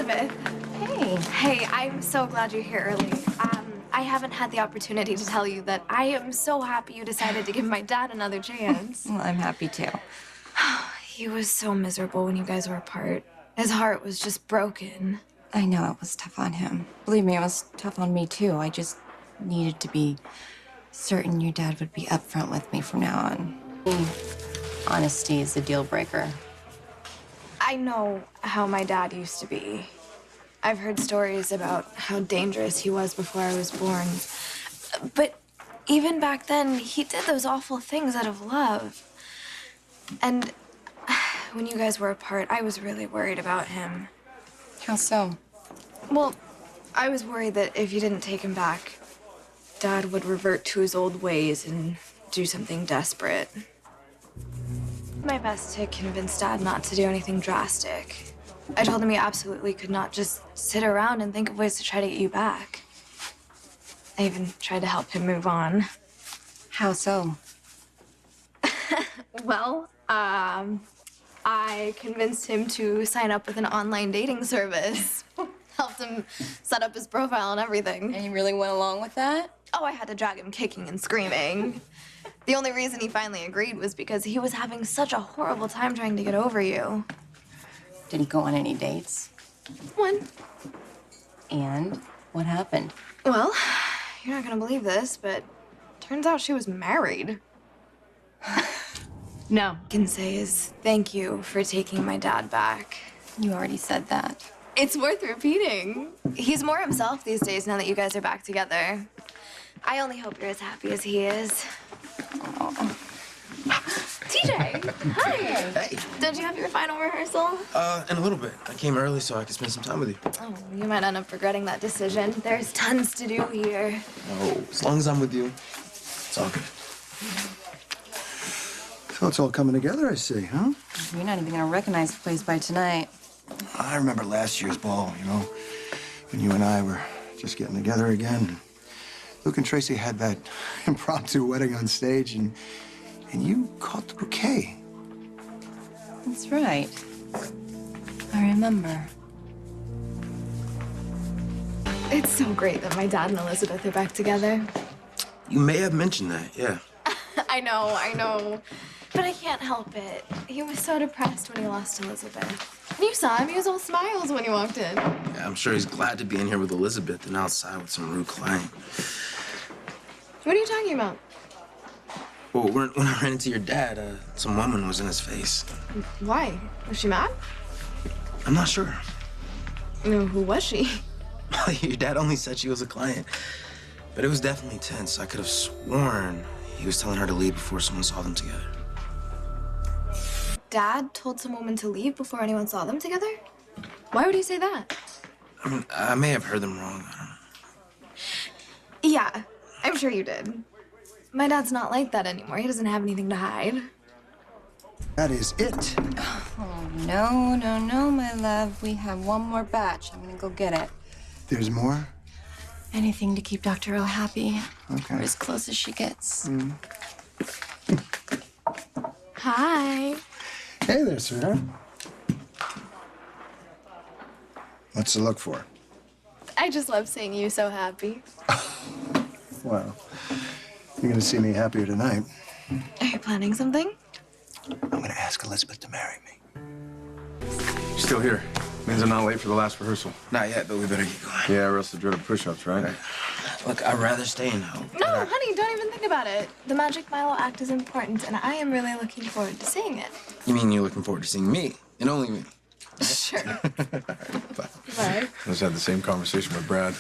Elizabeth. Hey. Hey, I'm so glad you're here early. I haven't had the opportunity to tell you that I am so happy you decided to give my dad another chance. Well, I'm happy too. He was so miserable when you guys were apart. His heart was just broken. I know it was tough on him. Believe me, it was tough on me too. I just needed to be certain your dad would be upfront with me from now on. Honesty is a deal breaker. I know how my dad used to be. I've heard stories about how dangerous he was before I was born. But even back then, he did those awful things out of love. And when you guys were apart, I was really worried about him. How so? Well, I was worried that if you didn't take him back, Dad would revert to his old ways and do something desperate. My best to convince Dad not to do anything drastic. I told him he absolutely could not just sit around and think of ways to try to get you back. I even tried to help him move on. How so? Well, I convinced him to sign up with an online dating service. Helped him set up his profile and everything. And you really went along with that? Oh, I had to drag him kicking and screaming. The only reason he finally agreed was because he was having such a horrible time trying to get over you. Did he go on any dates? One. And what happened? Well, you're not gonna believe this, but turns out she was married. No. I can say is thank you for taking my dad back. You already said that. It's worth repeating. He's more himself these days now that you guys are back together. I only hope you're as happy as he is. Oh. TJ, hi. Hey. Don't you have your final rehearsal? In a little bit. I came early so I could spend some time with you. Oh, you might end up regretting that decision. There's tons to do here. Oh, as long as I'm with you, it's all good. So it's all coming together, I see, huh? You're not even gonna recognize the place by tonight. I remember last year's ball, you know, when you and I were just getting together again. Luke and Tracy had that impromptu wedding on stage, and you caught the bouquet. That's right. I remember. It's so great that my dad and Elizabeth are back together. You may have mentioned that, yeah. I know. But I can't help it. He was so depressed when he lost Elizabeth. And you saw him, he was all smiles when he walked in. Yeah, I'm sure he's glad to be in here with Elizabeth and outside with some rude client. What are you talking about? Well, when I ran into your dad, some woman was in his face. Why? Was she mad? I'm not sure. Who was she? Your dad only said she was a client. But it was definitely tense. I could have sworn he was telling her to leave before someone saw them together. Dad told some woman to leave before anyone saw them together? Why would he say that? I mean, I may have heard them wrong. I don't know. Yeah, I'm sure you did. My dad's not like that anymore. He doesn't have anything to hide. That is it. Oh, no, my love. We have one more batch. I'm gonna go get it. There's more? Anything to keep Dr. O happy. Okay. Or as close as she gets. Hi. Hey there, sir. What's to look for? I just love seeing you so happy. Well, you're gonna see me happier tonight. Are you planning something? I'm gonna ask Elizabeth to marry me. Still here. Means I'm not late for the last rehearsal. Not yet, but we better get going. Yeah, or else the dreaded push-ups, right? Look, I'd rather stay and help. No, honey, don't even think about it. The Magic Milo act is important, and I am really looking forward to seeing it. You mean you're looking forward to seeing me, and only me? Sure. Bye. Bye. I just had the same conversation with Brad.